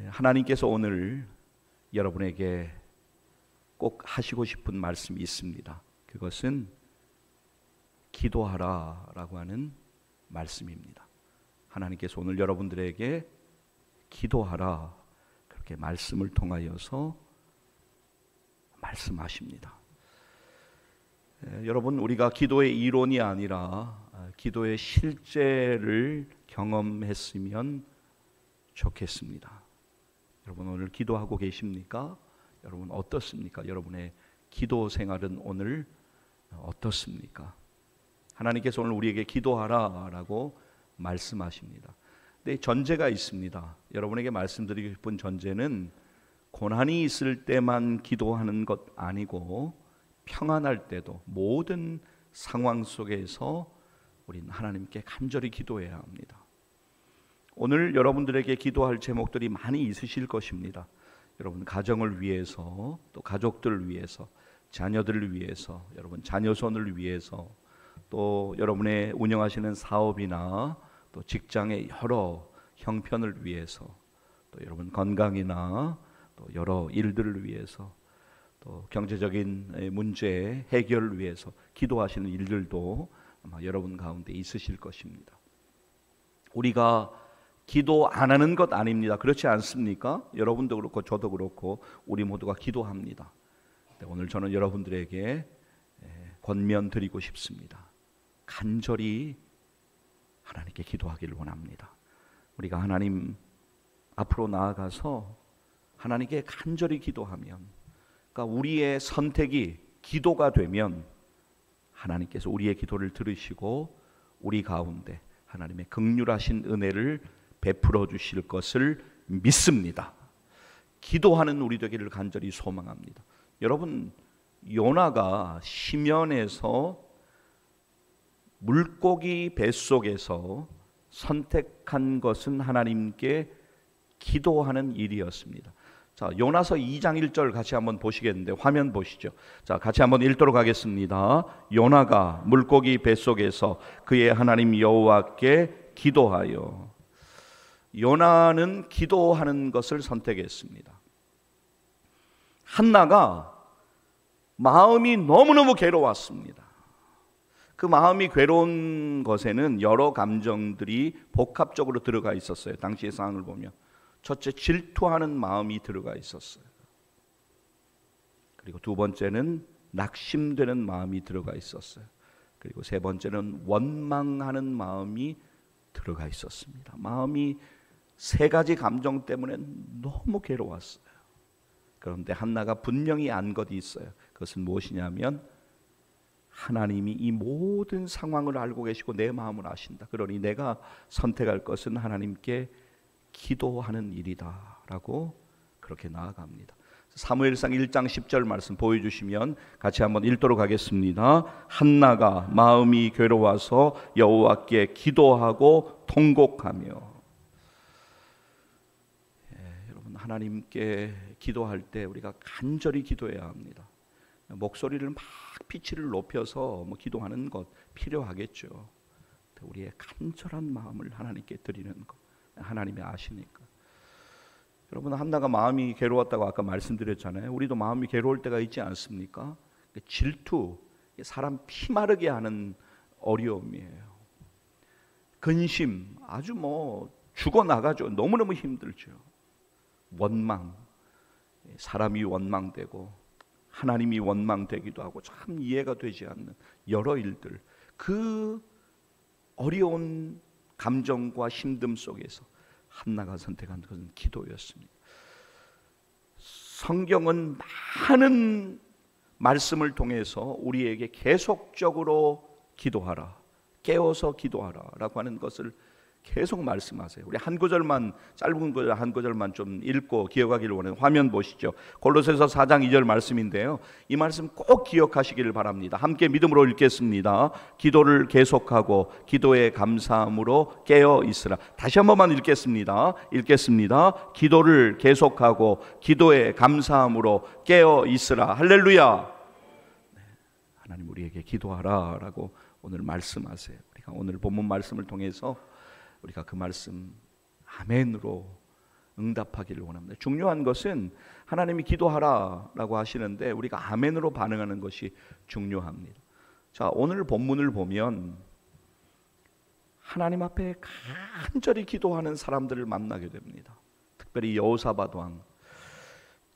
하나님께서 오늘 여러분에게 꼭 하시고 싶은 말씀이 있습니다. 그것은 기도하라라고 하는 말씀입니다. 하나님께서 오늘 여러분들에게 기도하라 그렇게 말씀을 통하여서 말씀하십니다. 여러분, 우리가 기도의 이론이 아니라 기도의 실제를 경험했으면 좋겠습니다. 여러분, 오늘 기도하고 계십니까? 여러분 어떻습니까? 여러분의 기도 생활은 오늘 어떻습니까? 하나님께서 오늘 우리에게 기도하라라고 말씀하십니다. 근데 전제가 있습니다. 여러분에게 말씀드리고 싶은 전제는 고난이 있을 때만 기도하는 것 아니고 평안할 때도 모든 상황 속에서 우리는 하나님께 간절히 기도해야 합니다. 오늘 여러분들에게 기도할 제목들이 많이 있으실 것입니다. 여러분 가정을 위해서, 또 가족들을 위해서, 자녀들을 위해서, 여러분 자녀손을 위해서, 또 여러분의 운영하시는 사업이나 또 직장의 여러 형편을 위해서, 또 여러분 건강이나 또 여러 일들을 위해서, 또 경제적인 문제 해결을 위해서 기도하시는 일들도 아마 여러분 가운데 있으실 것입니다. 우리가 기도 안 하는 것 아닙니다. 그렇지 않습니까? 여러분도 그렇고 저도 그렇고 우리 모두가 기도합니다. 오늘 저는 여러분들에게 권면 드리고 싶습니다. 간절히 하나님께 기도하기를 원합니다. 우리가 하나님 앞으로 나아가서 하나님께 간절히 기도하면, 그러니까 우리의 선택이 기도가 되면 하나님께서 우리의 기도를 들으시고 우리 가운데 하나님의 긍휼하신 은혜를 베풀어 주실 것을 믿습니다. 기도하는 우리 되기를 간절히 소망합니다. 여러분, 요나가 시면에서 물고기 뱃속에서 선택한 것은 하나님께 기도하는 일이었습니다. 자, 요나서 2장 1절 같이 한번 보시겠는데 화면 보시죠. 자, 같이 한번 읽도록 하겠습니다. 요나가 물고기 뱃속에서 그의 하나님 여호와께 기도하여. 요나는 기도하는 것을 선택했습니다. 한나가 마음이 너무너무 괴로웠습니다. 그 마음이 괴로운 것에는 여러 감정들이 복합적으로 들어가 있었어요. 당시의 상황을 보면 첫째, 질투하는 마음이 들어가 있었어요. 그리고 두 번째는 낙심되는 마음이 들어가 있었어요. 그리고 세 번째는 원망하는 마음이 들어가 있었습니다. 마음이 세 가지 감정 때문에 너무 괴로웠어요. 그런데 한나가 분명히 안 것이 있어요. 그것은 무엇이냐면 하나님이 이 모든 상황을 알고 계시고 내 마음을 아신다. 그러니 내가 선택할 것은 하나님께 기도하는 일이다 라고 그렇게 나아갑니다. 사무엘상 1장 10절 말씀 보여주시면 같이 한번 읽도록 하겠습니다. 한나가 마음이 괴로워서 여호와께 기도하고 통곡하며. 여러분, 하나님께 기도할 때 우리가 간절히 기도해야 합니다. 목소리를 막 피치를 높여서 기도하는 것 필요하겠죠. 우리의 간절한 마음을 하나님께 드리는 것, 하나님이 아시니까. 여러분, 한나가 마음이 괴로웠다고 아까 말씀드렸잖아요. 우리도 마음이 괴로울 때가 있지 않습니까? 질투, 사람 피마르게 하는 어려움이에요. 근심, 아주 죽어나가죠. 너무너무 힘들죠. 원망, 사람이 원망되고 하나님이 원망되기도 하고 참 이해가 되지 않는 여러 일들, 그 어려운 감정과 힘듦 속에서 한나가 선택한 것은 기도였습니다. 성경은 많은 말씀을 통해서 우리에게 계속적으로 기도하라, 깨워서 기도하라 라고 하는 것을 계속 말씀하세요. 우리 한 구절만, 짧은 구절 한 구절만 좀 읽고 기억하기를 원해요. 화면 보시죠. 골로새서 4장 2절 말씀인데요, 이 말씀 꼭 기억하시기를 바랍니다. 함께 믿음으로 읽겠습니다. 기도를 계속하고 기도에 감사함으로 깨어 있으라. 다시 한 번만 읽겠습니다. 기도를 계속하고 기도에 감사함으로 깨어 있으라. 할렐루야. 하나님 우리에게 기도하라라고 오늘 말씀하세요. 우리가 오늘 본문 말씀을 통해서 우리가 그 말씀 아멘으로 응답하기를 원합니다. 중요한 것은 하나님이 기도하라라고 하시는데 우리가 아멘으로 반응하는 것이 중요합니다. 자, 오늘 본문을 보면 하나님 앞에 간절히 기도하는 사람들을 만나게 됩니다. 특별히 여호사밧 왕.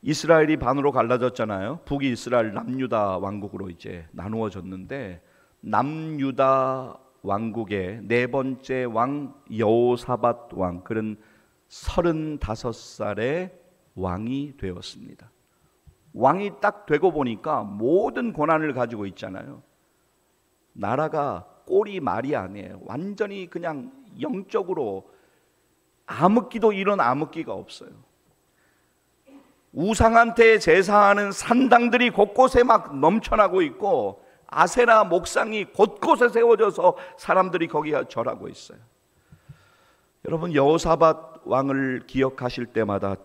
이스라엘이 반으로 갈라졌잖아요. 북이 이스라엘, 남유다 왕국으로 이제 나누어졌는데 남유다 왕국의 네 번째 왕 여호사밧 왕, 그는 35살의 왕이 되었습니다. 왕이 딱 되고 보니까 모든 권한을 가지고 있잖아요. 나라가 꼴이 말이 아니에요. 완전히 그냥 영적으로 암흑기도 이런 암흑기가 없어요. 우상한테 제사하는 산당들이 곳곳에 막 넘쳐나고 있고 아세라 목상이 곳곳에 세워져서 사람들이 거기 절하고 있어요. 여러분, 여호사밧 왕을 기억하실 때마다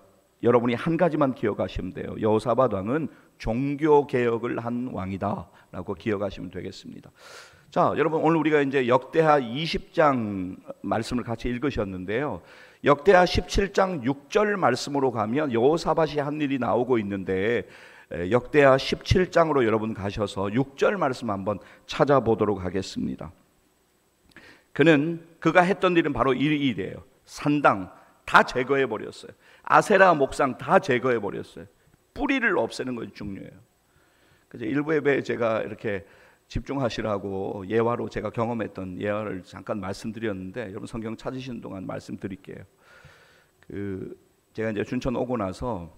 여러분이 한 가지만 기억하시면 돼요. 여호사밧 왕은 종교 개혁을 한 왕이다 라고 기억하시면 되겠습니다. 자, 여러분, 오늘 우리가 이제 역대하 20장 말씀을 같이 읽으셨는데요. 역대하 17장 6절 말씀으로 가면 여호사밧이 한 일이 나오고 있는데 역대하 17장으로 여러분 가셔서 6절 말씀 한번 찾아보도록 하겠습니다. 그가 했던 일은 바로 이 일이에요. 산당 다 제거해 버렸어요. 아세라 목상 다 제거해 버렸어요. 뿌리를 없애는 것이 중요해요. 그래서 일부 예배에 제가 이렇게 집중하시라고 예화로 제가 경험했던 예화를 잠깐 말씀드렸는데 여러분 성경 찾으시는 동안 말씀드릴게요. 제가 이제 춘천 오고 나서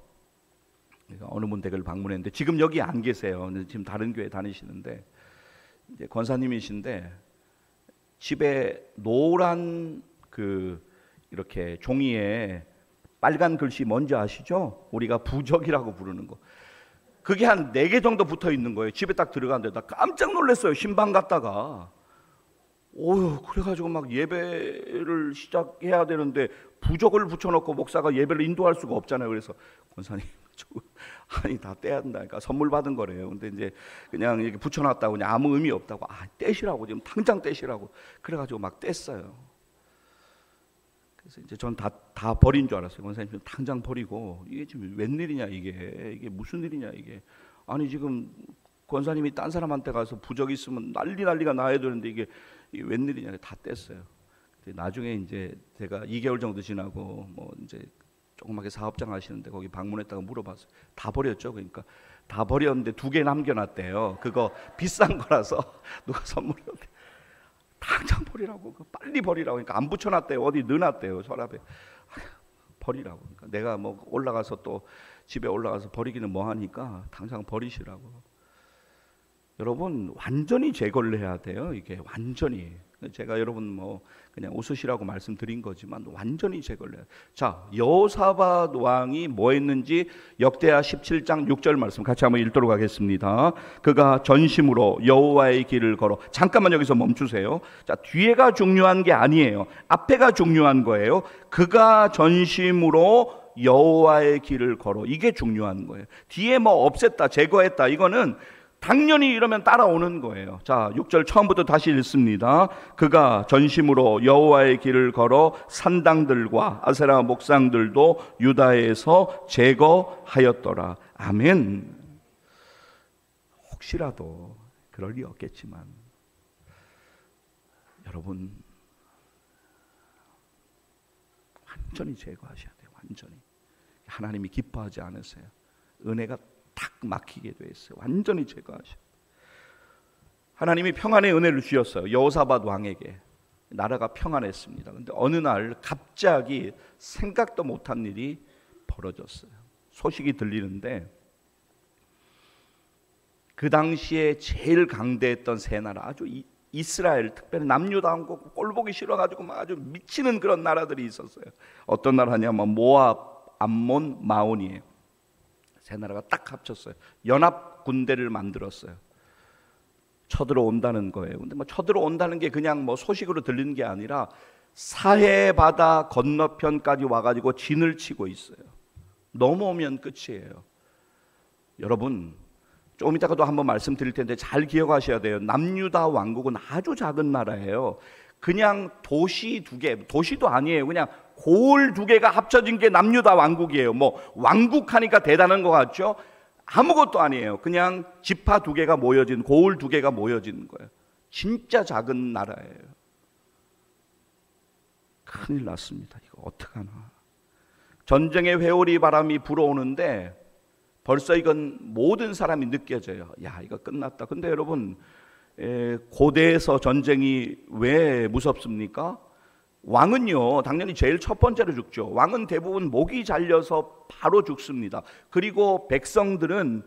어느 분 댁을 방문했는데 지금 여기 안 계세요. 지금 다른 교회 다니시는데 이제 권사님이신데 집에 노란 이렇게 종이에 빨간 글씨 뭔지 아시죠? 우리가 부적이라고 부르는 거. 그게 한 4개 정도 붙어 있는 거예요. 집에 딱 들어갔는데 나 깜짝 놀랐어요. 신방 갔다가. 그래가지고 막 예배를 시작해야 되는데 부적을 붙여놓고 목사가 예배를 인도할 수가 없잖아요. 그래서 권사님, 아니 다 떼야 된다니까. 선물 받은 거래요. 근데 이제 그냥 이렇게 붙여놨다고 그냥 아무 의미 없다고. 떼시라고, 지금 당장 떼시라고. 그래가지고 막 뗐어요. 그래서 이제 전 다 버린 줄 알았어요. 권사님 당장 버리고, 이게 지금 웬일이냐 이게 무슨 일이냐 이게. 아니 지금 권사님이 딴 사람한테 가서 부적 있으면 난리가 나야 되는데 이게 웬일이냐. 다 뗐어요. 나중에 이제 제가 2개월 정도 지나고 뭐 이제 조그맣게 사업장 하시는데 거기 방문했다가 물어봤어요. 다 버렸죠. 그러니까 다 버렸는데 2개 남겨놨대요. 그거 비싼 거라서 누가 선물했는데 당장 버리라고, 빨리 버리라고. 그러니까 안 붙여놨대요. 어디 넣어놨대요. 서랍에. 버리라고. 그러니까 내가 뭐 올라가서 또 집에 올라가서 버리기는 뭐 하니까 당장 버리시라고. 여러분, 완전히 제거를 해야 돼요. 이게 완전히. 제가 여러분 뭐 그냥 웃으시라고 말씀드린 거지만 완전히 제거를 해요. 자, 여호사밧 왕이 뭐 했는지 역대하 17장 6절 말씀 같이 한번 읽도록 하겠습니다. 그가 전심으로 여호와의 길을 걸어. 잠깐만 여기서 멈추세요. 자, 뒤에가 중요한 게 아니에요. 앞에가 중요한 거예요. 그가 전심으로 여호와의 길을 걸어. 이게 중요한 거예요. 뒤에 뭐 없앴다, 제거했다, 이거는 당연히 이러면 따라오는 거예요. 자, 6절 처음부터 다시 읽습니다. 그가 전심으로 여호와의 길을 걸어 산당들과 아세라 목상들도 유다에서 제거하였더라. 아멘. 혹시라도 그럴 리 없겠지만 여러분 완전히 제거하셔야 돼요. 완전히. 하나님이 기뻐하지 않으세요. 은혜가 탁 막히게 돼 있어요. 완전히 제거하셔. 하나님이 평안의 은혜를 주셨어요. 여호사밧 왕에게. 나라가 평안했습니다. 근데 어느 날 갑자기 생각도 못한 일이 벌어졌어요. 소식이 들리는데 그 당시에 제일 강대했던 세 나라, 아주 이스라엘, 특별히 남유다 왕국 꼴보기 싫어가지고 막 아주 미치는 그런 나라들이 있었어요. 어떤 나라냐면 모압, 암몬, 마온이에요. 세 나라가 딱 합쳤어요. 연합 군대를 만들었어요. 쳐들어온다는 거예요. 근데 뭐 쳐들어온다는 게 그냥 뭐 소식으로 들리는 게 아니라 사해 바다 건너편까지 와가지고 진을 치고 있어요. 넘어오면 끝이에요. 여러분, 조금 이따가도 한번 말씀드릴 텐데 잘 기억하셔야 돼요. 남유다 왕국은 아주 작은 나라예요. 그냥 도시 2개, 도시도 아니에요. 그냥 고을 두 개가 합쳐진 게 남유다 왕국이에요. 뭐 왕국하니까 대단한 것 같죠? 아무것도 아니에요. 그냥 지파 두 개가 모여진, 고을 두 개가 모여진 거예요. 진짜 작은 나라예요. 큰일 났습니다. 이거 어떡하나. 전쟁의 회오리 바람이 불어오는데 벌써 이건 모든 사람이 느껴져요. 야, 이거 끝났다. 근데 여러분, 고대에서 전쟁이 왜 무섭습니까? 왕은요, 당연히 제일 첫 번째로 죽죠. 왕은 대부분 목이 잘려서 바로 죽습니다. 그리고 백성들은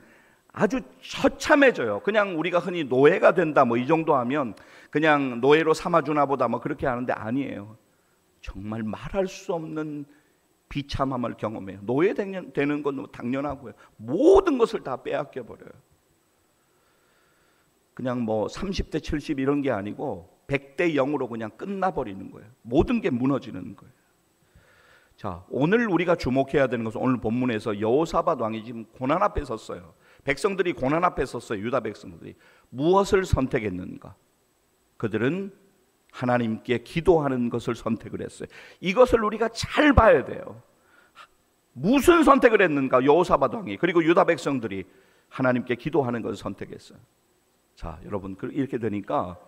아주 처참해져요. 그냥 우리가 흔히 노예가 된다 뭐 이 정도 하면 그냥 노예로 삼아주나 보다 뭐 그렇게 하는데 아니에요. 정말 말할 수 없는 비참함을 경험해요. 노예 되는 건 당연하고요. 모든 것을 다 빼앗겨 버려요. 그냥 뭐 30대 70 이런 게 아니고 100대 0으로 그냥 끝나버리는 거예요. 모든 게 무너지는 거예요. 자, 오늘 우리가 주목해야 되는 것은 오늘 본문에서 여호사밧 왕이 지금 고난 앞에 섰어요. 백성들이 고난 앞에 섰어요. 유다 백성들이. 무엇을 선택했는가? 그들은 하나님께 기도하는 것을 선택을 했어요. 이것을 우리가 잘 봐야 돼요. 무슨 선택을 했는가? 여호사밧 왕이, 그리고 유다 백성들이 하나님께 기도하는 것을 선택했어요. 자, 여러분, 이렇게 되니까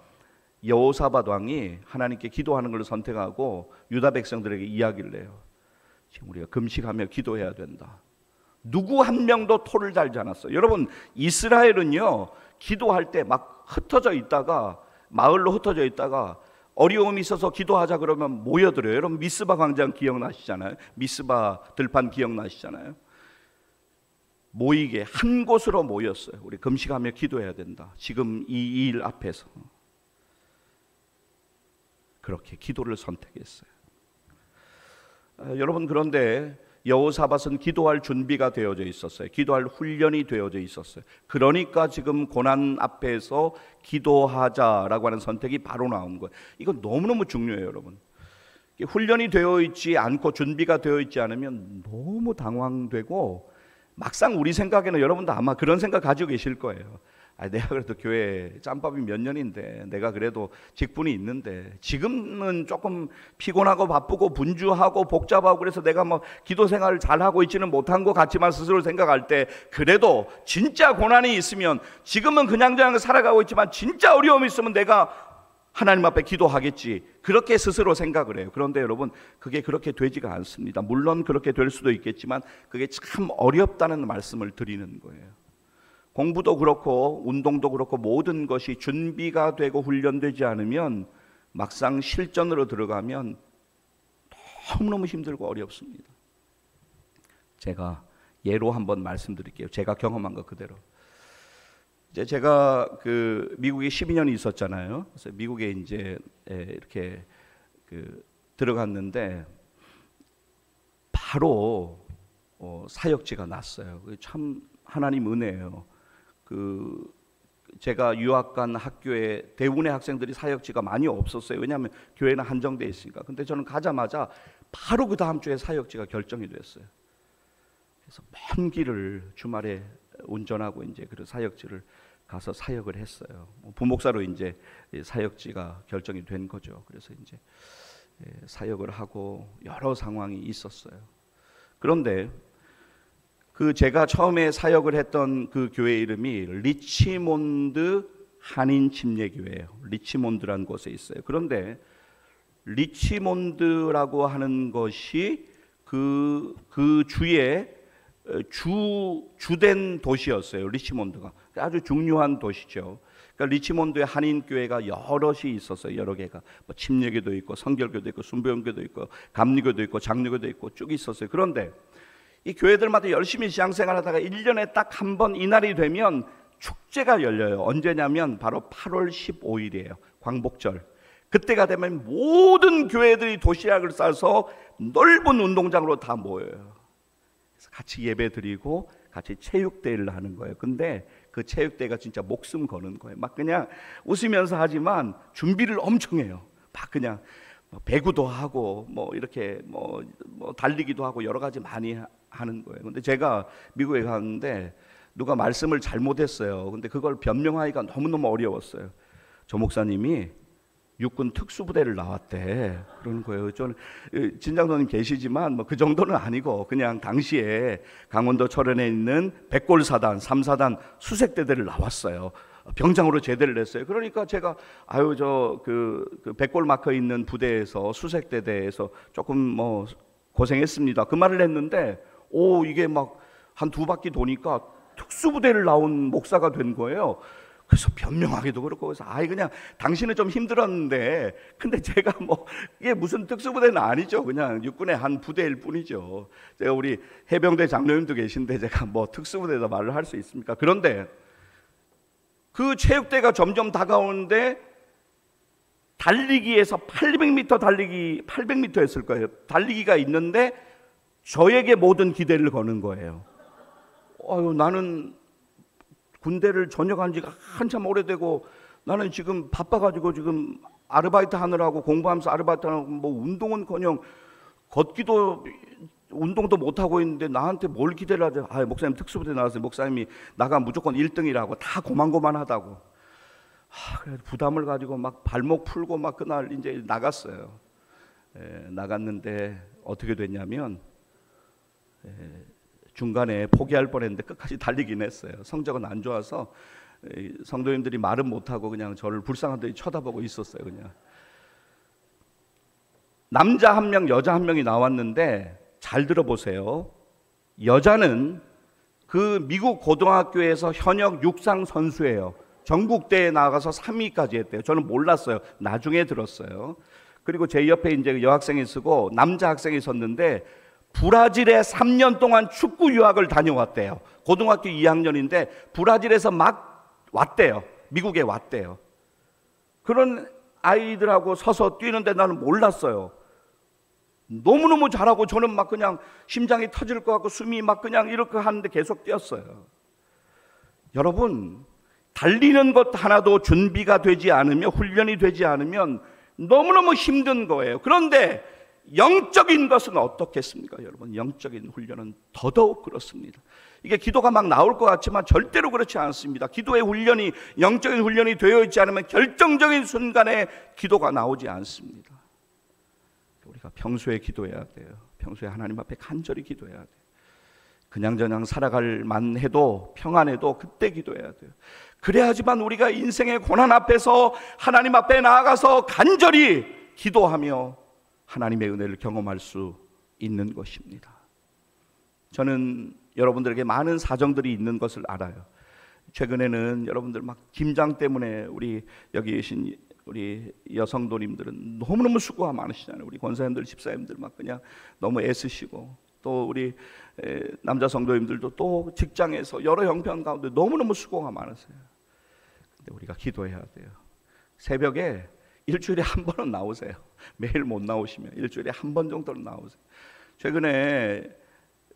여호사밧 왕이 하나님께 기도하는 것을 선택하고 유다 백성들에게 이야기를 해요. 지금 우리가 금식하며 기도해야 된다. 누구 한 명도 토를 달지 않았어요. 여러분, 이스라엘은요, 기도할 때 막 흩어져 있다가, 마을로 흩어져 있다가 어려움이 있어서 기도하자 그러면 모여들어요. 여러분, 미스바 광장 기억나시잖아요. 미스바 들판 기억나시잖아요. 모이게 한 곳으로 모였어요. 우리 금식하며 기도해야 된다. 지금 이 일 앞에서 그렇게 기도를 선택했어요. 여러분, 그런데 여호사밧은 기도할 준비가 되어져 있었어요. 기도할 훈련이 되어져 있었어요. 그러니까 지금 고난 앞에서 기도하자라고 하는 선택이 바로 나온 거예요. 이건 너무너무 중요해요, 여러분. 훈련이 되어 있지 않고 준비가 되어 있지 않으면 너무 당황되고, 막상 우리 생각에는 여러분도 아마 그런 생각 가지고 계실 거예요. 내가 그래도 교회 짬밥이 몇 년인데, 내가 그래도 직분이 있는데, 지금은 조금 피곤하고 바쁘고 분주하고 복잡하고 그래서 내가 뭐 기도 생활을 잘하고 있지는 못한 것 같지만 스스로 생각할 때, 그래도 진짜 고난이 있으면, 지금은 그냥저냥 살아가고 있지만 진짜 어려움이 있으면 내가 하나님 앞에 기도하겠지, 그렇게 스스로 생각을 해요. 그런데 여러분, 그게 그렇게 되지가 않습니다. 물론 그렇게 될 수도 있겠지만 그게 참 어렵다는 말씀을 드리는 거예요. 공부도 그렇고 운동도 그렇고 모든 것이 준비가 되고 훈련되지 않으면 막상 실전으로 들어가면 너무너무 힘들고 어렵습니다. 제가 예로 한번 말씀드릴게요. 제가 경험한 것 그대로. 이제 제가 미국에 12년이 있었잖아요. 그래서 미국에 이제 이렇게 들어갔는데 바로 사역지가 났어요. 참 하나님 은혜예요. 제가 유학 간 학교에 대운의 학생들이 사역지가 많이 없었어요. 왜냐하면 교회는 한정되어 있으니까. 근데 저는 가자마자 바로 그 다음 주에 사역지가 결정이 됐어요. 그래서 먼 길을 주말에 운전하고 이제 그 사역지를 가서 사역을 했어요. 부목사로 이제 사역지가 결정이 된 거죠. 그래서 이제 사역을 하고 여러 상황이 있었어요. 그런데 제가 처음에 사역을 했던 그 교회 이름이 리치몬드 한인 침례교회예요. 리치몬드라는 곳에 있어요. 그런데 리치몬드라고 하는 것이 그 주의 주된 도시였어요. 리치몬드가 아주 중요한 도시죠. 그러니까 리치몬드에 한인 교회가 여럿이 있었어요. 여러 개가 뭐 침례교도 있고 성결교도 있고 순복음교도 있고 감리교도 있고 장로교도 있고 쭉 있었어요. 그런데 이 교회들마다 열심히 신앙생활하다가 1년에 딱 한 번 이날이 되면 축제가 열려요. 언제냐면 바로 8월 15일이에요. 광복절. 그때가 되면 모든 교회들이 도시락을 싸서 넓은 운동장으로 다 모여요. 그래서 같이 예배 드리고 같이 체육대회를 하는 거예요. 근데 그 체육대회가 진짜 목숨 거는 거예요. 막 그냥 웃으면서 하지만 준비를 엄청 해요. 막 그냥 배구도 하고 뭐 이렇게 뭐 달리기도 하고 여러 가지 많이 하는 거예요. 근데 제가 미국에 갔는데 누가 말씀을 잘못했어요. 근데 그걸 변명하기가 너무너무 어려웠어요. 조 목사님이 육군 특수부대를 나왔대. 그러는 거예요. 저는 진장로님 계시지만 뭐 그 정도는 아니고 그냥 당시에 강원도 철원에 있는 백골사단 3사단 수색대대를 나왔어요. 병장으로 제대를 했어요. 그러니까 제가 그 백골 마커 있는 부대에서 수색대대에서 조금 뭐 고생했습니다. 그 말을 했는데 이게 막 한 2바퀴 도니까 특수부대를 나온 목사가 된 거예요. 그래서 변명하기도 그렇고 그래서 그냥 당신은 좀 힘들었는데 근데 제가 뭐 이게 무슨 특수부대는 아니죠. 그냥 육군의 한 부대일 뿐이죠. 제가 우리 해병대 장로님도 계신데 제가 뭐 특수부대에다 말을 할 수 있습니까? 그런데 그 체육대가 점점 다가오는데 달리기에서 800m 했을 거예요. 달리기가 있는데 저에게 모든 기대를 거는 거예요. 나는 군대를 전역한 지가 한참 오래되고 나는 지금 바빠가지고 지금 아르바이트 하느라고 공부하면서 아르바이트 하느라고 뭐 운동은커녕 걷기도 운동도 못하고 있는데 나한테 뭘 기대를 하죠? 목사님 특수부대 나왔어요. 목사님이 나가 무조건 1등이라고 다 고만고만하다고. 그래서 부담을 가지고 막 발목 풀고 막 그날 이제 나갔어요. 나갔는데 어떻게 됐냐면 중간에 포기할 뻔했는데 끝까지 달리긴 했어요. 성적은 안 좋아서 성도님들이 말은 못하고 그냥 저를 불쌍하게 쳐다보고 있었어요. 그냥 남자 1명, 여자 1명이 나왔는데 잘 들어보세요. 여자는 그 미국 고등학교에서 현역 육상 선수예요. 전국대회에 나가서 3위까지 했대요. 저는 몰랐어요. 나중에 들었어요. 그리고 제 옆에 이제 여학생이 쓰고 남자 학생이 섰는데 브라질에 3년 동안 축구 유학을 다녀왔대요. 고등학교 2학년인데 브라질에서 막 왔대요. 미국에 왔대요. 그런 아이들하고 서서 뛰는데 나는 몰랐어요. 너무너무 잘하고 저는 막 그냥 심장이 터질 것 같고 숨이 막 그냥 이렇게 하는데 계속 뛰었어요. 여러분, 달리는 것 하나도 준비가 되지 않으면, 훈련이 되지 않으면 너무너무 힘든 거예요. 그런데 영적인 것은 어떻겠습니까? 여러분, 영적인 훈련은 더더욱 그렇습니다. 이게 기도가 막 나올 것 같지만 절대로 그렇지 않습니다. 기도의 훈련이, 영적인 훈련이 되어 있지 않으면 결정적인 순간에 기도가 나오지 않습니다. 우리가 평소에 기도해야 돼요. 평소에 하나님 앞에 간절히 기도해야 돼요. 그냥저냥 살아갈 만해도 평안해도 그때 기도해야 돼요. 그래야지만 우리가 인생의 고난 앞에서 하나님 앞에 나아가서 간절히 기도하며 하나님의 은혜를 경험할 수 있는 것입니다. 저는 여러분들에게 많은 사정들이 있는 것을 알아요. 최근에는 여러분들 막 김장 때문에 우리 여기 계신 우리 여성도님들은 너무너무 수고가 많으시잖아요. 우리 권사님들, 집사님들 막 그냥 너무 애쓰시고 또 우리 남자 성도님들도 또 직장에서 여러 형편 가운데 너무너무 수고가 많으세요. 근데 우리가 기도해야 돼요. 새벽에 일주일에 한 번은 나오세요. 매일 못 나오시면 일주일에 한 번 정도는 나오세요. 최근에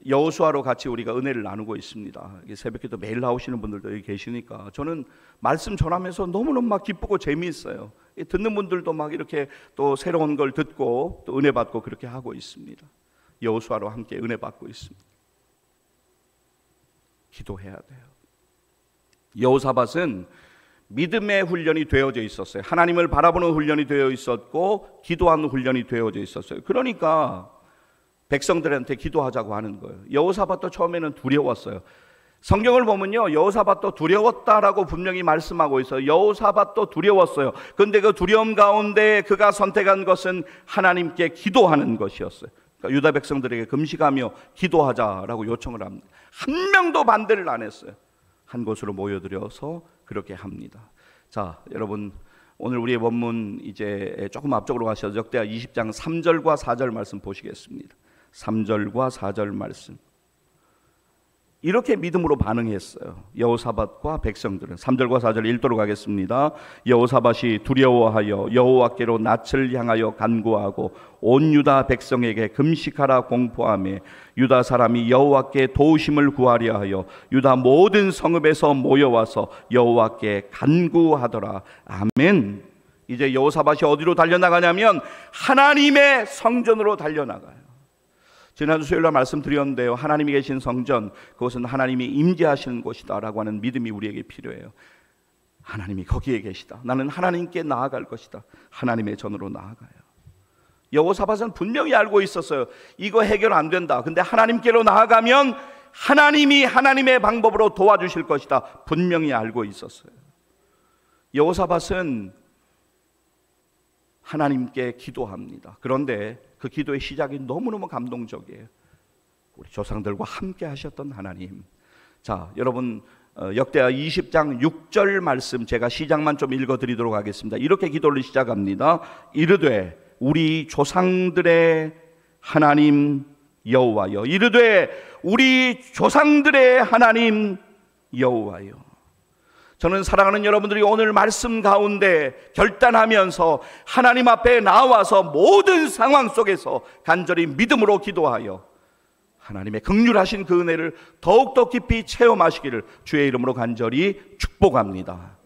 여호수아로 같이 우리가 은혜를 나누고 있습니다. 새벽에도 매일 나오시는 분들도 여기 계시니까 저는 말씀 전하면서 너무너무 막 기쁘고 재미있어요. 듣는 분들도 막 이렇게 또 새로운 걸 듣고 또 은혜 받고 그렇게 하고 있습니다. 여호수아로 함께 은혜 받고 있습니다. 기도해야 돼요. 여호사밧은 믿음의 훈련이 되어져 있었어요. 하나님을 바라보는 훈련이 되어 있었고 기도하는 훈련이 되어져 있었어요. 그러니까 백성들한테 기도하자고 하는 거예요. 여호사밧도 처음에는 두려웠어요. 성경을 보면요, 여호사밧도 두려웠다라고 분명히 말씀하고 있어요. 여호사밧도 두려웠어요. 그런데 그 두려움 가운데 그가 선택한 것은 하나님께 기도하는 것이었어요. 그러니까 유다 백성들에게 금식하며 기도하자라고 요청을 합니다. 한 명도 반대를 안 했어요. 한 곳으로 모여들여서 그렇게 합니다. 자, 여러분, 오늘 우리의 본문 이제 조금 앞쪽으로 가셔서 역대하 20장 3절과 4절 말씀 보시겠습니다. 3절과 4절 말씀. 이렇게 믿음으로 반응했어요. 여호사밧과 백성들은. 3절과 4절 읽도록 하겠습니다. 여호사밧이 두려워하여 여호와께로 낯을 향하여 간구하고 온 유다 백성에게 금식하라 공포하며 유다 사람이 여호와께 도우심을 구하려 하여 유다 모든 성읍에서 모여와서 여호와께 간구하더라. 아멘. 이제 여호사밧이 어디로 달려나가냐면 하나님의 성전으로 달려나가요. 지난주 수요일날 말씀드렸는데요, 하나님이 계신 성전, 그것은 하나님이 임재하시는 곳이다 라고 하는 믿음이 우리에게 필요해요. 하나님이 거기에 계시다. 나는 하나님께 나아갈 것이다. 하나님의 전으로 나아가요. 여호사밧은 분명히 알고 있었어요. 이거 해결 안 된다. 근데 하나님께로 나아가면 하나님이 하나님의 방법으로 도와주실 것이다. 분명히 알고 있었어요. 여호사밧은 하나님께 기도합니다. 그런데 그 기도의 시작이 너무너무 감동적이에요. 우리 조상들과 함께 하셨던 하나님. 자, 여러분 역대하 20장 6절 말씀 제가 시작만 좀 읽어드리도록 하겠습니다. 이렇게 기도를 시작합니다. 이르되 우리 조상들의 하나님 여호와여, 이르되 우리 조상들의 하나님 여호와여. 저는 사랑하는 여러분들이 오늘 말씀 가운데 결단하면서 하나님 앞에 나와서 모든 상황 속에서 간절히 믿음으로 기도하여 하나님의 긍휼하신 그 은혜를 더욱더 깊이 체험하시기를 주의 이름으로 간절히 축복합니다.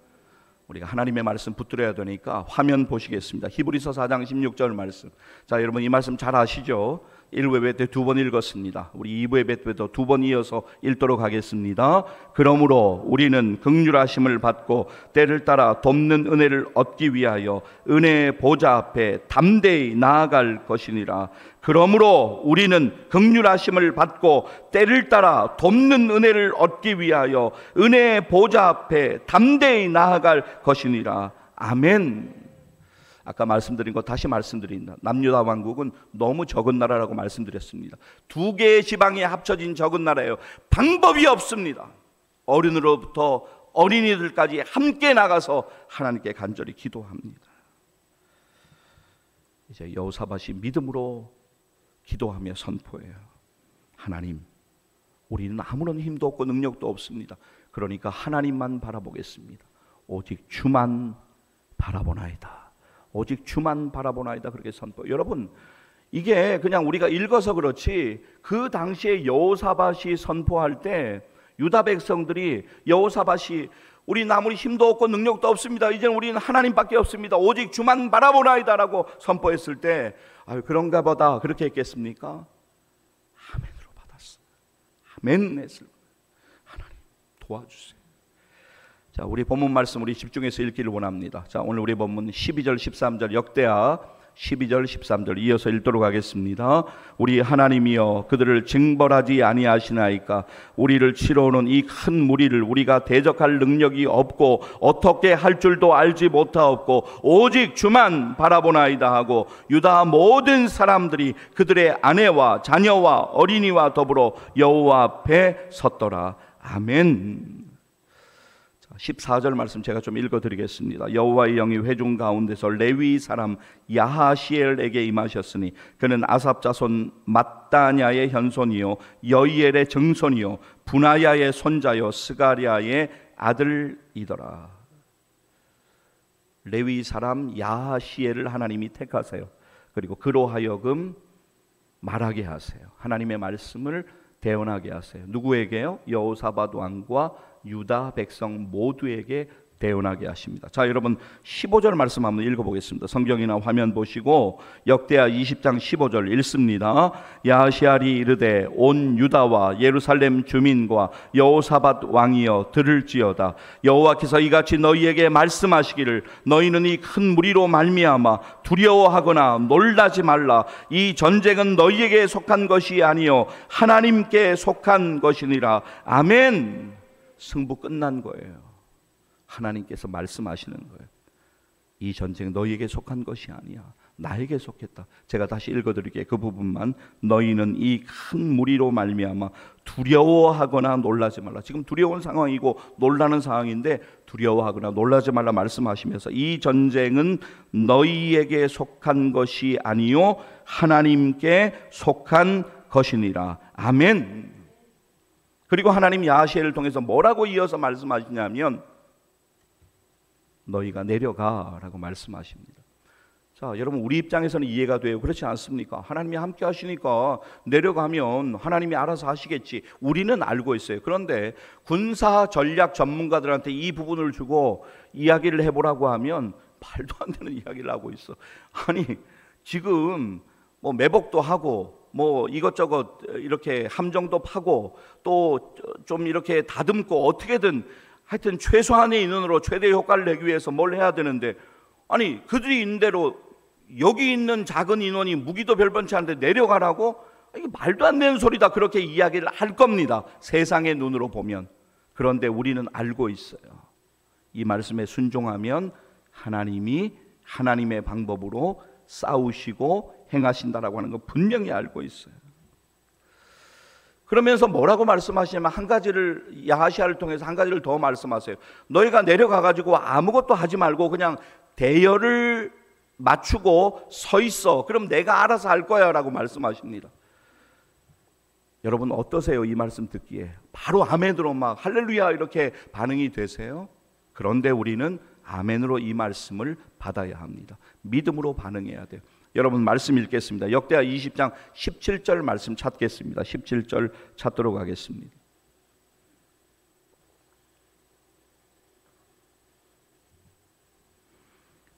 우리가 하나님의 말씀 붙들어야 되니까 화면 보시겠습니다. 히브리서 4장 16절 말씀. 자, 여러분 이 말씀 잘 아시죠? 1부 예배 때 2번 읽었습니다. 우리 2부 예배 때도 2번 이어서 읽도록 하겠습니다. 그러므로 우리는 긍휼하심을 받고 때를 따라 돕는 은혜를 얻기 위하여 은혜의 보좌 앞에 담대히 나아갈 것이니라. 그러므로 우리는 긍휼하심을 받고 때를 따라 돕는 은혜를 얻기 위하여 은혜의 보좌 앞에 담대히 나아갈 것이니라. 아멘. 아까 말씀드린 거 다시 말씀드린다. 남유다 왕국은 너무 적은 나라라고 말씀드렸습니다. 2개의 지방이 합쳐진 적은 나라예요. 방법이 없습니다. 어른으로부터 어린이들까지 함께 나가서 하나님께 간절히 기도합니다. 이제 여호사밧이 믿음으로 기도하며 선포해요. 하나님, 우리는 아무런 힘도 없고 능력도 없습니다. 그러니까 하나님만 바라보겠습니다. 오직 주만 바라보나이다. 오직 주만 바라보나이다. 그렇게 선포. 여러분, 이게 그냥 우리가 읽어서 그렇지 그 당시에 여호사밧이 선포할 때 유다 백성들이 여호사밧이 우리는 아무리 힘도 없고 능력도 없습니다. 이제는 우리는 하나님밖에 없습니다. 오직 주만 바라보나이다 라고 선포했을 때 그런가 보다 그렇게 했겠습니까? 아멘으로 받았어요. 아멘 했을 거예요. 하나님 도와주세요. 자, 우리 본문 말씀 우리 집중해서 읽기를 원합니다. 자, 오늘 우리 본문 12절 13절 역대하 12절 13절 이어서 읽도록 하겠습니다. 우리 하나님이여 그들을 징벌하지 아니하시나이까. 우리를 치러오는 이 큰 무리를 우리가 대적할 능력이 없고 어떻게 할 줄도 알지 못하옵고 오직 주만 바라보나이다 하고 유다 모든 사람들이 그들의 아내와 자녀와 어린이와 더불어 여호와 앞에 섰더라. 아멘. 14절 말씀 제가 좀 읽어드리겠습니다. 여호와의 영이 회중 가운데서 레위 사람 야하시엘에게 임하셨으니 그는 아삽 자손 mat다냐의 현손이요 여이엘의 증손이요 분하야의 손자요 스가랴의 아들이더라. 레위 사람 야하시엘을 하나님이 택하세요. 그리고 그로 하여금 말하게 하세요. 하나님의 말씀을 대언하게 하세요. 누구에게요? 여호사밧 왕과 유다 백성 모두에게 대언하게 하십니다. 자, 여러분 15절 말씀 한번 읽어보겠습니다. 성경이나 화면 보시고 역대하 20장 15절 읽습니다. 야하시알이 이르되 온 유다와 예루살렘 주민과 여호사밧 왕이여 들을지어다. 여호와께서 이같이 너희에게 말씀하시기를 너희는 이 큰 무리로 말미암아 두려워하거나 놀라지 말라. 이 전쟁은 너희에게 속한 것이 아니요 하나님께 속한 것이니라. 아멘. 승부 끝난 거예요. 하나님께서 말씀하시는 거예요. 이 전쟁 너희에게 속한 것이 아니야. 나에게 속했다. 제가 다시 읽어드릴게요. 그 부분만. 너희는 이 큰 무리로 말미암아 두려워하거나 놀라지 말라. 지금 두려운 상황이고 놀라는 상황인데 두려워하거나 놀라지 말라 말씀하시면서 이 전쟁은 너희에게 속한 것이 아니요 하나님께 속한 것이니라. 아멘. 그리고 하나님 야하시엘을 통해서 뭐라고 이어서 말씀하시냐면 너희가 내려가라고 말씀하십니다. 자, 여러분 우리 입장에서는 이해가 돼요. 그렇지 않습니까? 하나님이 함께 하시니까 내려가면 하나님이 알아서 하시겠지. 우리는 알고 있어요. 그런데 군사 전략 전문가들한테 이 부분을 주고 이야기를 해보라고 하면 말도 안 되는 이야기를 하고 있어. 아니 지금 뭐 매복도 하고 뭐 이것저것 이렇게 함정도 파고 또 좀 이렇게 다듬고 어떻게든 하여튼 최소한의 인원으로 최대 효과를 내기 위해서 뭘 해야 되는데, 아니 그들이 있는 대로 여기 있는 작은 인원이 무기도 별번치 않은데 내려가라고? 이게 말도 안 되는 소리다, 그렇게 이야기를 할 겁니다, 세상의 눈으로 보면. 그런데 우리는 알고 있어요. 이 말씀에 순종하면 하나님이 하나님의 방법으로 싸우시고 행하신다라고 하는 거 분명히 알고 있어요. 그러면서 뭐라고 말씀하시냐면, 한 가지를, 야하시야를 통해서 한 가지를 더 말씀하세요. 너희가 내려가 가지고 아무것도 하지 말고 그냥 대열을 맞추고 서 있어. 그럼 내가 알아서 할 거야 라고 말씀하십니다. 여러분 어떠세요? 이 말씀 듣기에 바로 아멘으로 막 할렐루야 이렇게 반응이 되세요? 그런데 우리는 아멘으로 이 말씀을 받아야 합니다. 믿음으로 반응해야 돼요. 여러분 말씀 읽겠습니다. 역대하 20장 17절 말씀 찾겠습니다. 17절 찾도록 하겠습니다.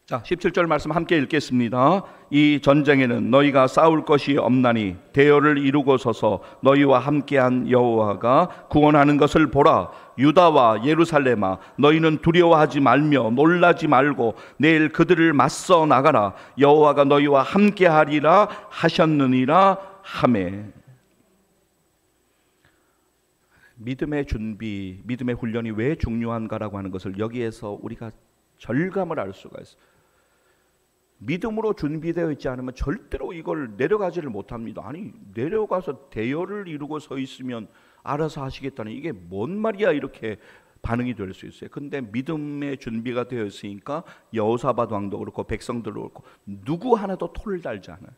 자, 17절 말씀 함께 읽겠습니다. 이 전쟁에는 너희가 싸울 것이 없나니 대열을 이루고 서서 너희와 함께한 여호와가 구원하는 것을 보라. 유다와 예루살렘아, 너희는 두려워하지 말며 놀라지 말고 내일 그들을 맞서 나가라. 여호와가 너희와 함께하리라 하셨느니라 하매. 믿음의 준비, 믿음의 훈련이 왜 중요한가라고 하는 것을 여기에서 우리가 절감을 할 수가 있어요. 믿음으로 준비되어 있지 않으면 절대로 이걸 내려가지를 못합니다. 아니 내려가서 대열을 이루고 서 있으면 알아서 하시겠다는, 이게 뭔 말이야, 이렇게 반응이 될 수 있어요. 근데 믿음의 준비가 되어 있으니까 여호사밧 왕도 그렇고 백성들도 그렇고 누구 하나도 토를 달지 않아요.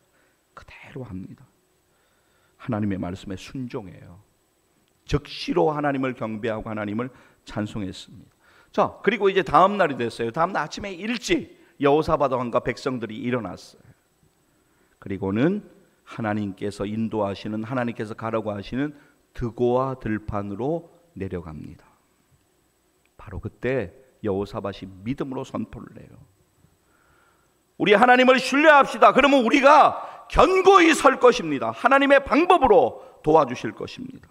그대로 합니다. 하나님의 말씀에 순종해요. 즉시로 하나님을 경배하고 하나님을 찬송했습니다. 자, 그리고 이제 다음 날이 됐어요. 다음 날 아침에 일찍 여호사밧 왕과 백성들이 일어났어요. 그리고는 하나님께서 인도하시는, 하나님께서 가라고 하시는 드고와 들판으로 내려갑니다. 바로 그때 여호사밧이 믿음으로 선포를 해요. 우리 하나님을 신뢰합시다. 그러면 우리가 견고히 설 것입니다. 하나님의 방법으로 도와주실 것입니다.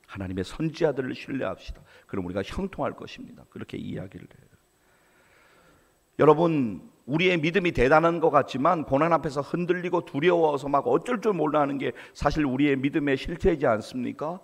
하나님의 선지자들을 신뢰합시다. 그럼 우리가 형통할 것입니다. 그렇게 이야기를 해요. 여러분, 우리의 믿음이 대단한 것 같지만 고난 앞에서 흔들리고 두려워서 막 어쩔 줄 몰라 하는 게 사실 우리의 믿음의 실체이지 않습니까?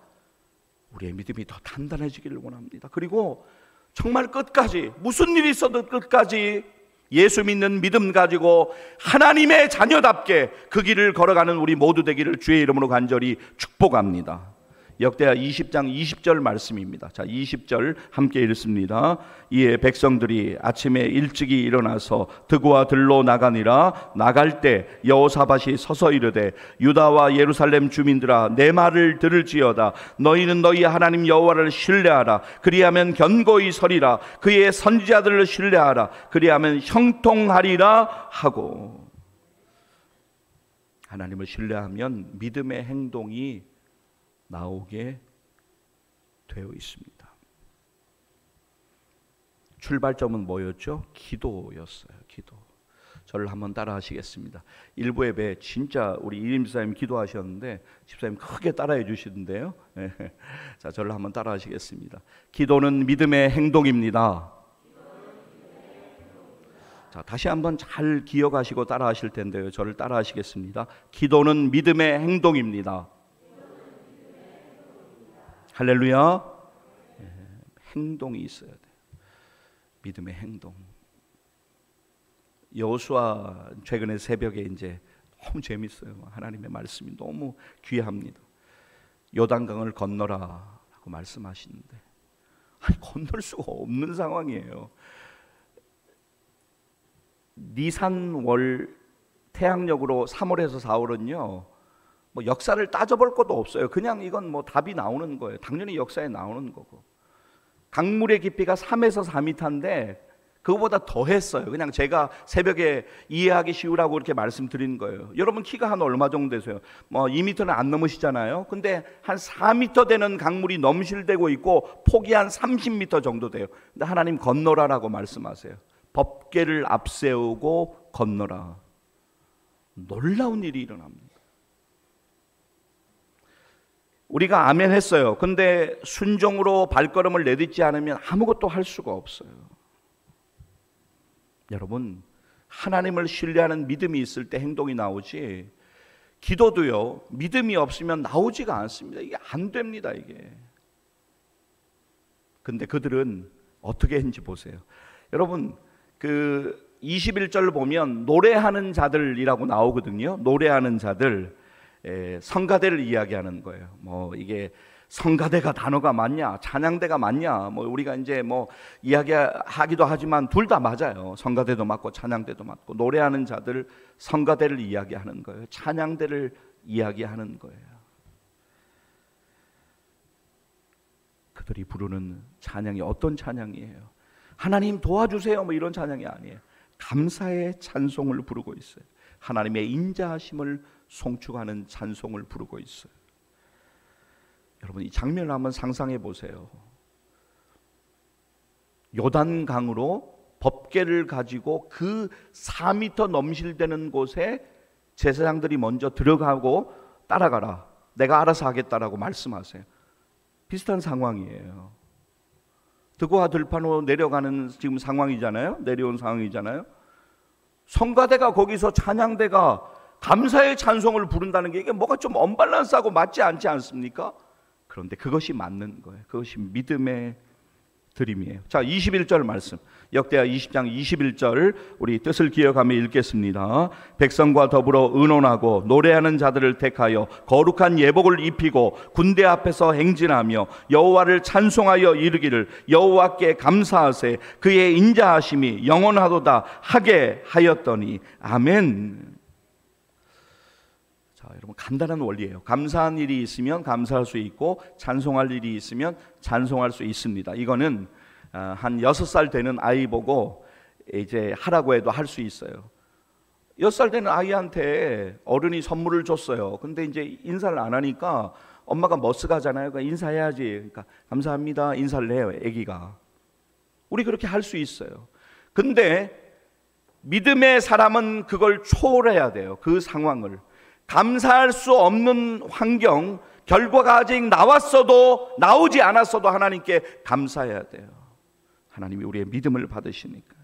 우리의 믿음이 더 단단해지기를 원합니다. 그리고 정말 끝까지, 무슨 일이 있어도 끝까지 예수 믿는 믿음 가지고 하나님의 자녀답게 그 길을 걸어가는 우리 모두 되기를 주의 이름으로 간절히 축복합니다. 역대하 20장 20절 말씀입니다. 자, 20절 함께 읽습니다. 이에 백성들이 아침에 일찍이 일어나서 드고와 들로 나가니라. 나갈 때 여호사밧이 서서 이르되 유다와 예루살렘 주민들아, 내 말을 들을지어다. 너희는 너희 하나님 여호와를 신뢰하라. 그리하면 견고히 서리라. 그의 선지자들을 신뢰하라. 그리하면 형통하리라 하고. 하나님을 신뢰하면 믿음의 행동이 나오게 되어 있습니다. 출발점은 뭐였죠? 기도였어요. 기도. 저를 한번 따라 하시겠습니다. 일부 예배 진짜 우리 이림 집사님 기도하셨는데 집사님 크게 따라해 주시던데요. 자, 저를 한번 따라 하시겠습니다. 기도는 믿음의 행동입니다. 자, 다시 한번 잘 기억하시고 따라 하실 텐데요. 저를 따라 하시겠습니다. 기도는 믿음의 행동입니다. 할렐루야. 행동이 있어야 돼요. 믿음의 행동. 여호수아 최근에 새벽에 이제 너무 재밌어요. 하나님의 말씀이 너무 귀합니다. 요단강을 건너라라고 말씀하시는데, 아니 건널 수가 없는 상황이에요. 니산월 태양력으로 3월에서 4월은요 뭐 역사를 따져볼 것도 없어요. 그냥 이건 뭐 답이 나오는 거예요. 당연히 역사에 나오는 거고. 강물의 깊이가 3에서 4m인데 그거보다 더 했어요. 그냥 제가 새벽에 이해하기 쉬우라고 이렇게 말씀드린 거예요. 여러분 키가 한 얼마 정도 되세요? 뭐 2m는 안 넘으시잖아요. 근데 한 4m 되는 강물이 넘실대고 있고 폭이 한 30m 정도 돼요. 근데 하나님 건너라라고 말씀하세요. 법궤를 앞세우고 건너라. 놀라운 일이 일어납니다. 우리가 아멘 했어요. 근데 순종으로 발걸음을 내딛지 않으면 아무것도 할 수가 없어요. 여러분, 하나님을 신뢰하는 믿음이 있을 때 행동이 나오지, 기도도요, 믿음이 없으면 나오지가 않습니다. 이게 안 됩니다, 이게. 근데 그들은 어떻게 했는지 보세요. 여러분, 그 21절 보면 노래하는 자들이라고 나오거든요. 노래하는 자들, 성가대를 이야기하는 거예요. 뭐 이게 성가대가 단어가 맞냐, 찬양대가 맞냐, 뭐 우리가 이제 뭐 이야기하기도 하지만 둘 다 맞아요. 성가대도 맞고 찬양대도 맞고, 노래하는 자들, 성가대를 이야기하는 거예요. 찬양대를 이야기하는 거예요. 그들이 부르는 찬양이 어떤 찬양이에요? 하나님 도와주세요, 뭐 이런 찬양이 아니에요. 감사의 찬송을 부르고 있어요. 하나님의 인자하심을 송축하는 찬송을 부르고 있어요. 여러분, 이 장면을 한번 상상해 보세요. 요단강으로 법궤를 가지고 그 4m 넘실대는 곳에 제사장들이 먼저 들어가고 따라가라, 내가 알아서 하겠다라고 말씀하세요. 비슷한 상황이에요. 드고와 들판으로 내려가는 지금 상황이잖아요. 내려온 상황이잖아요. 성가대가 거기서 찬양대가 감사의 찬송을 부른다는 게 이게 뭐가 좀 언밸런스하고 맞지 않지 않습니까? 그런데 그것이 맞는 거예요. 그것이 믿음의 드림이에요. 자, 21절 말씀, 역대하 20장 21절 우리 뜻을 기억하며 읽겠습니다. 백성과 더불어 의논하고 노래하는 자들을 택하여 거룩한 예복을 입히고 군대 앞에서 행진하며 여호와를 찬송하여 이르기를 여호와께 감사하세 그의 인자하심이 영원하도다 하게 하였더니 아멘. 자, 여러분, 간단한 원리예요. 감사한 일이 있으면 감사할 수 있고 찬송할 일이 있으면 찬송할 수 있습니다. 이거는 한 6살 되는 아이 보고 이제 하라고 해도 할 수 있어요. 6살 되는 아이한테 어른이 선물을 줬어요. 근데 이제 인사를 안 하니까 엄마가 머쓱하잖아요. 그러니까 인사해야지. 그러니까 감사합니다 인사를 해요, 아기가. 우리 그렇게 할 수 있어요. 근데 믿음의 사람은 그걸 초월해야 돼요. 그 상황을. 감사할 수 없는 환경, 결과가 아직 나왔어도 나오지 않았어도 하나님께 감사해야 돼요. 하나님이 우리의 믿음을 받으시니까.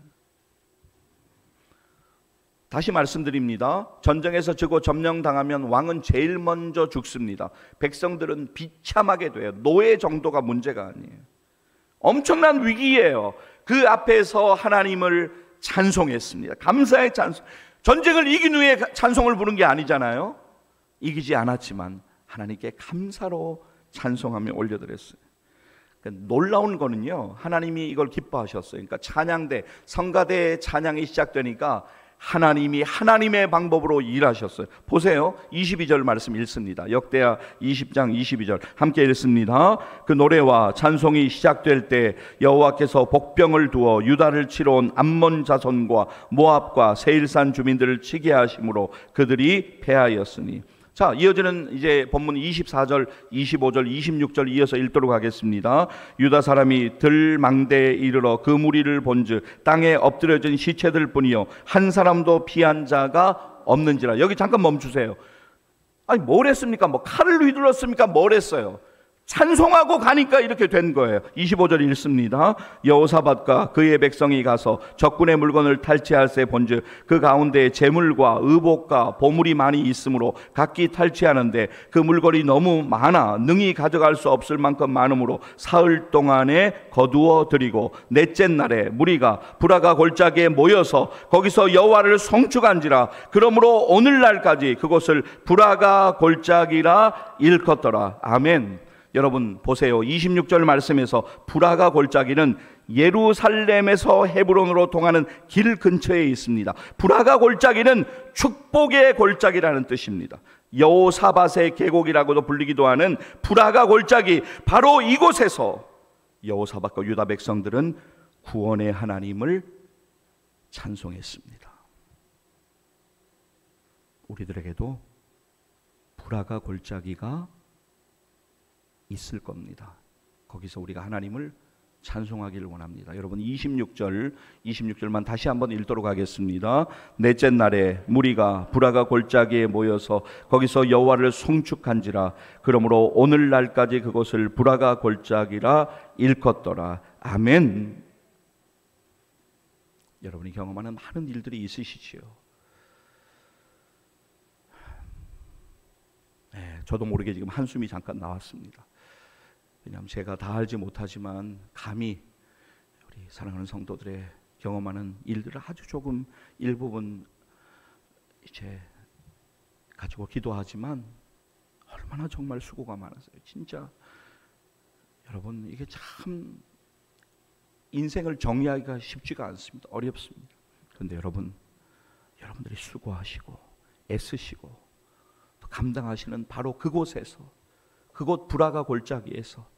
다시 말씀드립니다. 전쟁에서 지고 점령당하면 왕은 제일 먼저 죽습니다. 백성들은 비참하게 돼요. 노예 정도가 문제가 아니에요. 엄청난 위기예요. 그 앞에서 하나님을 찬송했습니다. 감사의 찬송. 전쟁을 이긴 후에 찬송을 부른 게 아니잖아요. 이기지 않았지만 하나님께 감사로 찬송하며 올려드렸어요. 그러니까 놀라운 거는요, 하나님이 이걸 기뻐하셨어요. 그러니까 찬양대, 성가대의 찬양이 시작되니까 하나님이 하나님의 방법으로 일하셨어요. 보세요, 22절 말씀 읽습니다. 역대하 20장 22절 함께 읽습니다. 그 노래와 찬송이 시작될 때 여호와께서 복병을 두어 유다를 치러 온 암몬 자손과 모압과 세일산 주민들을 치게 하심으로 그들이 패하였으니. 자, 이어지는 이제 본문 24절, 25절, 26절 이어서 읽도록 하겠습니다. 유다 사람이 들망대에 이르러 그 무리를 본즉 땅에 엎드려진 시체들 뿐이요 한 사람도 피한 자가 없는지라. 여기 잠깐 멈추세요. 아니, 뭘 했습니까? 뭐 칼을 휘둘렀습니까? 뭘 했어요? 찬송하고 가니까 이렇게 된 거예요. 25절 읽습니다. 여호사밧과 그의 백성이 가서 적군의 물건을 탈취할세 본즉 그 가운데 재물과 의복과 보물이 많이 있으므로 각기 탈취하는데 그 물건이 너무 많아 능히 가져갈 수 없을 만큼 많으므로 사흘 동안에 거두어 드리고 넷째 날에 무리가 브라가 골짜기에 모여서 거기서 여호와를 송축한지라. 그러므로 오늘날까지 그곳을 브라가 골짜기라 일컫더라. 아멘. 여러분 보세요. 26절 말씀에서 브라가 골짜기는 예루살렘에서 헤브론으로 통하는 길 근처에 있습니다. 브라가 골짜기는 축복의 골짜기라는 뜻입니다. 여호사밧의 계곡이라고도 불리기도 하는 브라가 골짜기, 바로 이곳에서 여호사밧과 유다 백성들은 구원의 하나님을 찬송했습니다. 우리들에게도 브라가 골짜기가 있을 겁니다. 거기서 우리가 하나님을 찬송하기를 원합니다. 여러분 26절만 다시 한번 읽도록 하겠습니다. 넷째 날에 무리가 브라가 골짜기에 모여서 거기서 여호와를 송축한지라. 그러므로 오늘날까지 그곳을 브라가 골짜기라 일컫더라. 아멘. 여러분이 경험하는 많은 일들이 있으시지요. 네, 저도 모르게 지금 한숨이 잠깐 나왔습니다. 왜냐하면 제가 다 알지 못하지만 감히 우리 사랑하는 성도들의 경험하는 일들을 아주 조금 일부분 이제 가지고 기도하지만 얼마나 정말 수고가 많았어요. 진짜 여러분 이게 참 인생을 정리하기가 쉽지가 않습니다. 어렵습니다. 그런데 여러분들이 수고하시고 애쓰시고 또 감당하시는 바로 그곳에서, 그곳 브라가 골짜기에서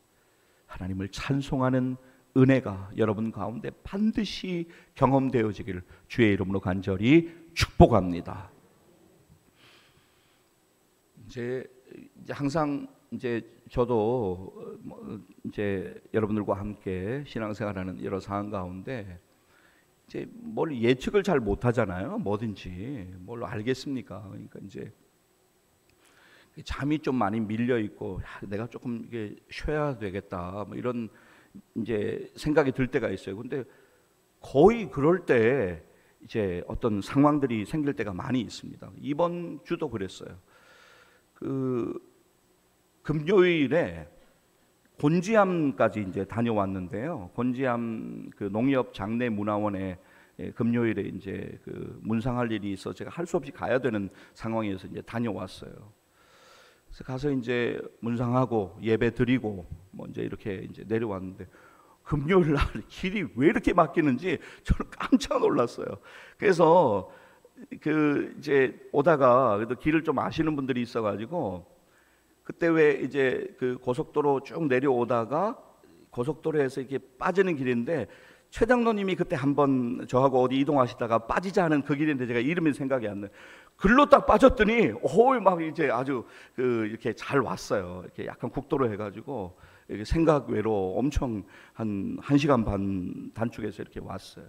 하나님을 찬송하는 은혜가 여러분 가운데 반드시 경험되어지기를 주의 이름으로 간절히 축복합니다. 이제 항상 이제 저도 이제 여러분들과 함께 신앙생활하는 여러 상황 가운데 이제 뭘 예측을 잘 못하잖아요. 뭐든지 뭘 알겠습니까? 그러니까 이제 잠이 좀 많이 밀려 있고 내가 조금 이게 쉬어야 되겠다 뭐 이런 이제 생각이 들 때가 있어요. 근데 거의 그럴 때 이제 어떤 상황들이 생길 때가 많이 있습니다. 이번 주도 그랬어요. 금요일에 곤지암까지 이제 다녀왔는데요. 곤지암 그 농협 장례 문화원에 금요일에 이제 그 문상할 일이 있어 제가 할 수 없이 가야 되는 상황에서 이제 다녀왔어요. 그래서 가서 이제 문상하고 예배 드리고 뭐 이제 이렇게 이제 내려왔는데 금요일 날 길이 왜 이렇게 막히는지 저는 깜짝 놀랐어요. 그래서 그 이제 오다가 그래도 길을 좀 아시는 분들이 있어가지고 그때 왜 이제 그 고속도로 쭉 내려오다가 고속도로에서 이렇게 빠지는 길인데 최 장로님이 그때 한번 저하고 어디 이동하시다가 빠지자 하는 그 길인데 제가 이름이 생각이 안 나요. 글로 딱 빠졌더니 막 이제 아주 그 이렇게 잘 왔어요. 이렇게 약간 국도로 해가지고 이렇게 생각 외로 엄청 한 1시간 반 단축해서 이렇게 왔어요.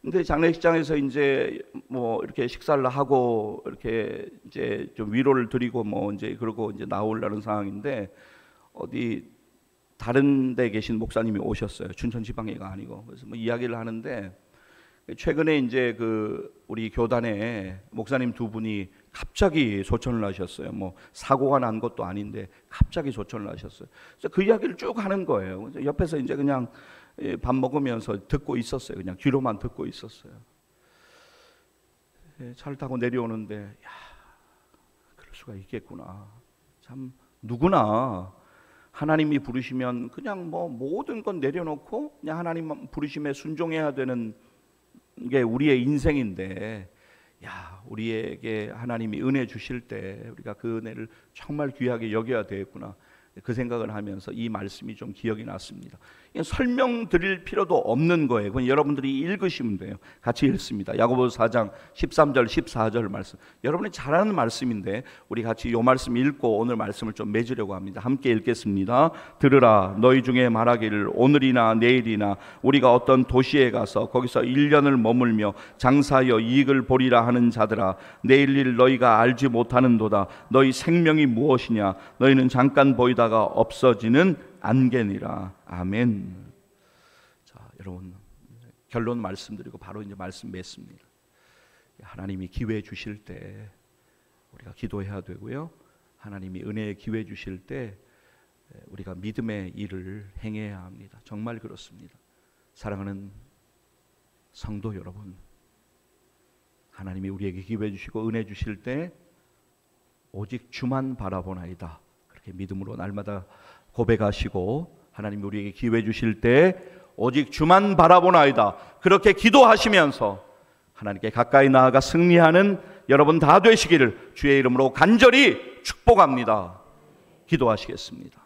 근데 장례식장에서 이제 뭐 이렇게 식사를 하고 이렇게 이제 좀 위로를 드리고 뭐 이제 그러고 이제 나오려는 상황인데 어디 다른 데 계신 목사님이 오셨어요. 춘천 지방회가 아니고. 그래서 뭐 이야기를 하는데 최근에 이제 그 우리 교단에 목사님 두 분이 갑자기 소천을 하셨어요. 뭐 사고가 난 것도 아닌데 갑자기 소천을 하셨어요. 그래서 그 이야기를 쭉 하는 거예요. 그래서 옆에서 이제 그냥 밥 먹으면서 듣고 있었어요. 그냥 귀로만 듣고 있었어요. 차를 타고 내려오는데 야, 그럴 수가 있겠구나. 참 누구나 하나님이 부르시면 그냥 뭐 모든 건 내려놓고 그냥 하나님 부르심에 순종해야 되는 게 우리의 인생인데, 야, 우리에게 하나님이 은혜 주실 때 우리가 그 은혜를 정말 귀하게 여겨야 되겠구나. 그 생각을 하면서 이 말씀이 좀 기억이 났습니다. 설명드릴 필요도 없는 거예요. 그건 여러분들이 읽으시면 돼요. 같이 읽습니다. 야고보서 4장 13절 14절 말씀. 여러분이 잘 아는 말씀인데 우리 같이 이 말씀 읽고 오늘 말씀을 좀 맺으려고 합니다. 함께 읽겠습니다. 들으라, 너희 중에 말하기를 오늘이나 내일이나 우리가 어떤 도시에 가서 거기서 1년을 머물며 장사하여 이익을 보리라 하는 자들아, 내일 일 너희가 알지 못하는도다. 너희 생명이 무엇이냐? 너희는 잠깐 보이다 가 없어지는 안개니라. 아멘. 자, 여러분 결론 말씀드리고 바로 이제 말씀 맺습니다. 하나님이 기회 주실 때 우리가 기도해야 되고요. 하나님이 은혜의 기회 주실 때 우리가 믿음의 일을 행해야 합니다. 정말 그렇습니다. 사랑하는 성도 여러분, 하나님이 우리에게 기회 주시고 은혜 주실 때 오직 주만 바라보나이다. 그렇게 믿음으로 날마다 고백하시고 하나님이 우리에게 기회 주실 때 오직 주만 바라보나이다. 그렇게 기도하시면서 하나님께 가까이 나아가 승리하는 여러분 다 되시기를 주의 이름으로 간절히 축복합니다. 기도하시겠습니다.